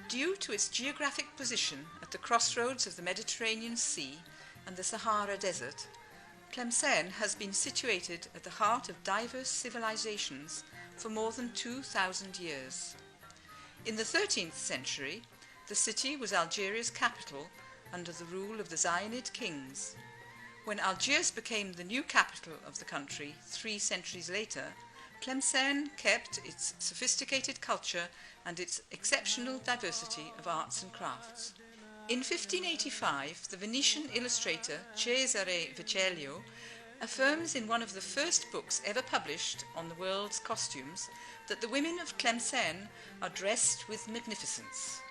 Due to its geographic position at the crossroads of the Mediterranean Sea and the Sahara Desert, Tlemcen has been situated at the heart of diverse civilizations for more than 2,000 years. In the 13th century, the city was Algeria's capital under the rule of the Zionid kings. When Algiers became the new capital of the country 3 centuries later, Tlemcen kept its sophisticated culture and its exceptional diversity of arts and crafts. In 1585, the Venetian illustrator Cesare Vecellio affirms in one of the first books ever published on the world's costumes that the women of Tlemcen are dressed with magnificence.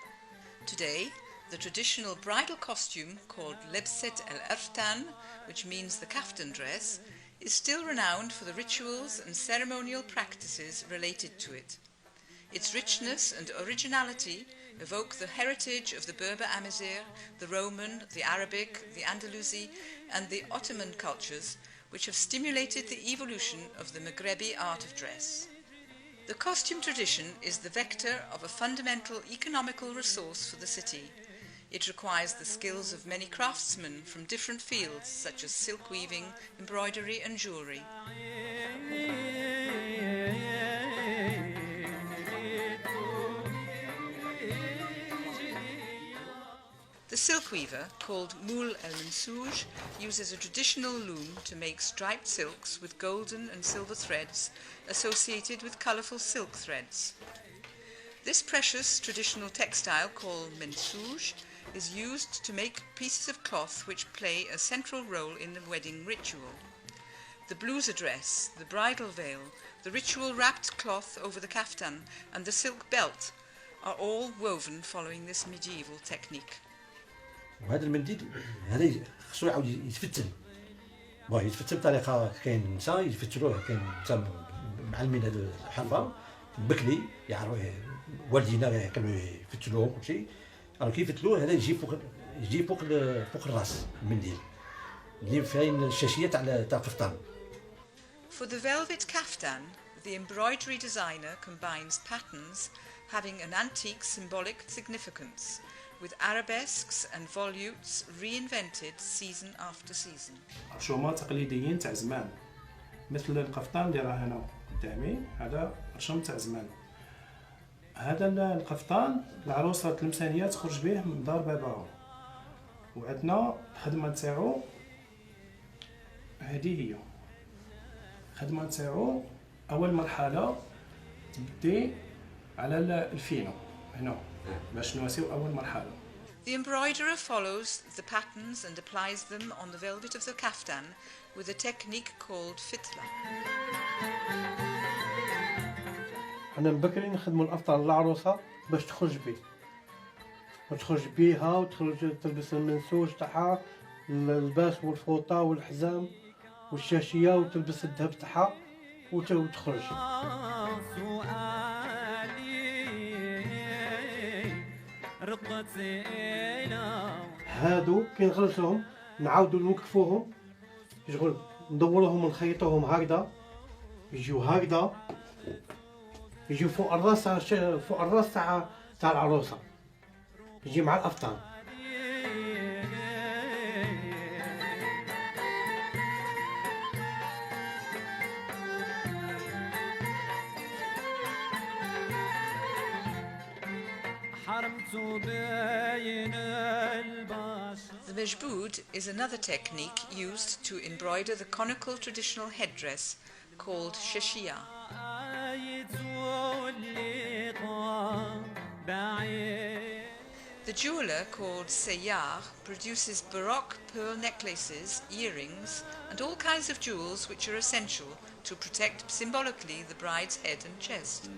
Today, the traditional bridal costume called Lebset el-Erftan, which means the Caftan dress, is still renowned for the rituals and ceremonial practices related to it. Its richness and originality evoke the heritage of the Berber Amazigh, the Roman, the Arabic, the Andalusi and the Ottoman cultures, which have stimulated the evolution of the Maghrebi art of dress. The costume tradition is the vector of a fundamental economical resource for the city. It requires the skills of many craftsmen from different fields such as silk weaving, embroidery and jewellery. The silk weaver, called Moul el-Mensouj, uses a traditional loom to make striped silks with golden and silver threads associated with colourful silk threads. This precious traditional textile called mensouj is used to make pieces of cloth which play a central role in the wedding ritual. The blousa dress, the bridal veil, the ritual wrapped cloth over the kaftan and the silk belt are all woven following this medieval technique. وهذا المنديل هذا خصو يعاود يتفتل يتفتل بطريقه كاين نساء يفتلوه كاين نساء معلمين هذو الحرفه بكري يعرفوا والدينا كانوا يفتلوهم كل شيء كيف يفتلوه هذا يجي فوق الراس المنديل اللي فاين الشاشيه تاع القفطان. For the velvet kaftan, the embroidery designer combines patterns having an antique symbolic significance with arabesques and volutes reinvented season after season. رشومات تقليديين تاع زمان مثل القفطان اللي راه هنا قدامي، هذا رشوم تاع زمان. هذا القفطان العروسه التلمسانيه تخرج به من دار باباها، وعندنا الخدمه تاعو هذه هي الخدمه تاعو. اول مرحله تبدي على الفينو هنا باش نواسيو اول مرحله. The embroiderer follows the patterns and applies them on the velvet of the kaftan with a technique called fitla. أنا من بكري نخدموا الأفطار للعروسة باش تخرج بيه وتخرج بيها وتخرج تلبس المنسوج تاعها الباس والفوطة والحزام والشاشية وتلبس الذهب تاعها وتخرج. هادو كي نخلصوهم نعاودو نوقفوهم شغل ندوروهم ونخيطوهم هكذا يجيو هكذا يجي فوق الراس تاع العروسه يجي مع القفطان. The mejboud is another technique used to embroider the conical traditional headdress called shashia. The jeweller called Seyyar produces baroque pearl necklaces, earrings and all kinds of jewels which are essential to protect symbolically the bride's head and chest.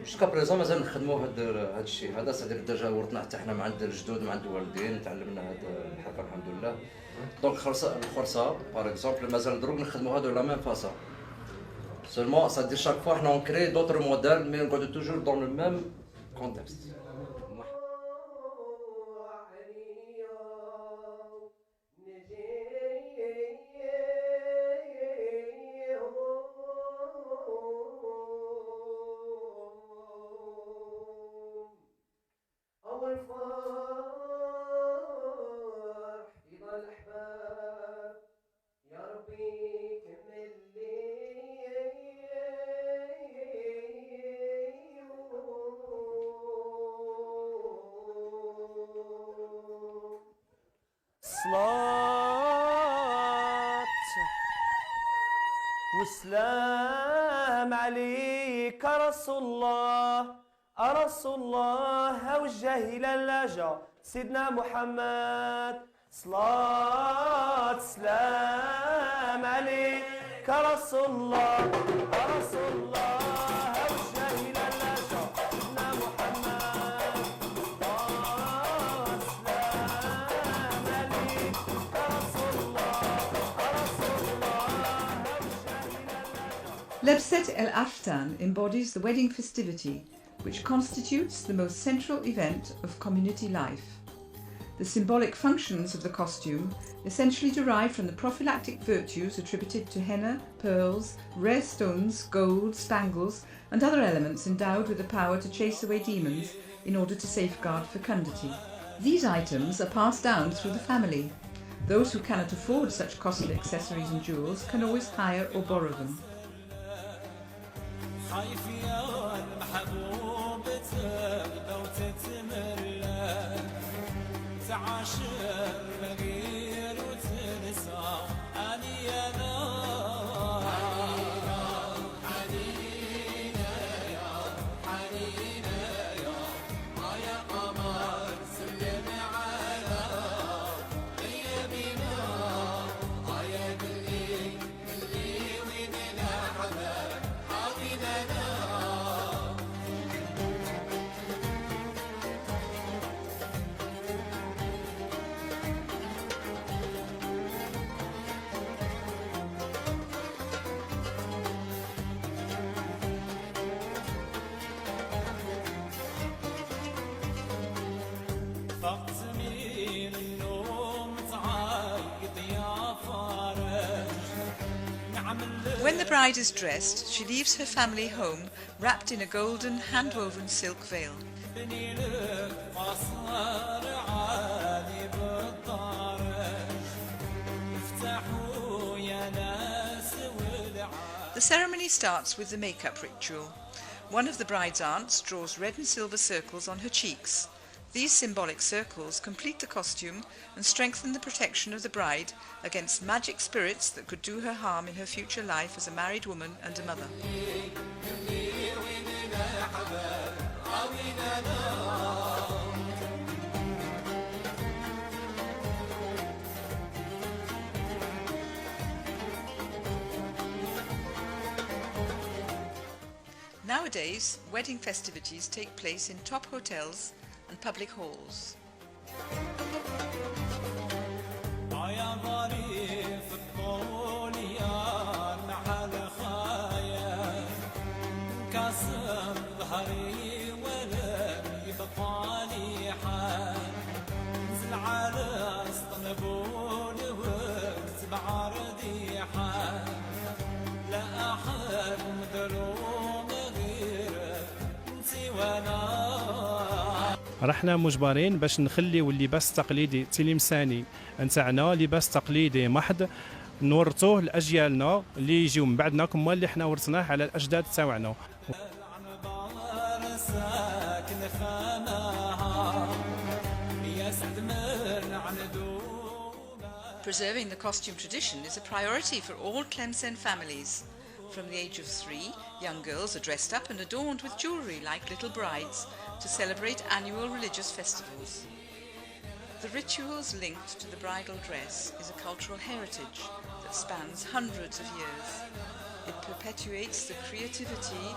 jusqu'à présent مازال نخدموا هذا الشيء هذا صدق الدرجه ورثنا حتى حنا من عند الجدود من عند الوالدين تعلمنا هذا الحرفه الحمد لله. دونك الخرصه باغ اكزومبل مازال دروك نخدموا هذا لا ميم فاصون seulement ça dit chaque fois حنا on crée d'autres modèles mais on garde toujours dans le même contexte. الصلاة والسلام عليك رسول الله رسول الله وجه إلى اللهجة سيدنا محمد صلاة سلام عليك رسول الله رسول الله وجه إلى اللهجة سيدنا محمد صلاة سلام عليك رسول الله رسول الله وجه إلى اللهجة. Lebset el-Aftan embodies the wedding festivity, which constitutes the most central event of community life. The symbolic functions of the costume essentially derive from the prophylactic virtues attributed to henna, pearls, rare stones, gold, spangles, and other elements endowed with the power to chase away demons in order to safeguard fecundity. These items are passed down through the family. Those who cannot afford such costly accessories and jewels can always hire or borrow them. When the bride is dressed, she leaves her family home wrapped in a golden hand-woven silk veil. The ceremony starts with the makeup ritual. One of the bride's aunts draws red and silver circles on her cheeks. These symbolic circles complete the costume and strengthen the protection of the bride against magic spirits that could do her harm in her future life as a married woman and a mother. Nowadays, wedding festivities take place in top hotels and public halls. رحنا مجبرين باش نخليو اللباس التقليدي التلمساني نتاعنا لباس تقليدي محض نورثوه لاجيالنا اللي يجيو من بعدنا كما اللي حنا ورثناه على الاجداد تاعنا. Preserving the costume tradition is a priority for all Tlemcen families. From the age of 3, young girls are dressed up and adorned with jewellery like little brides to celebrate annual religious festivals. The rituals linked to the bridal dress is a cultural heritage that spans hundreds of years. It perpetuates the creativity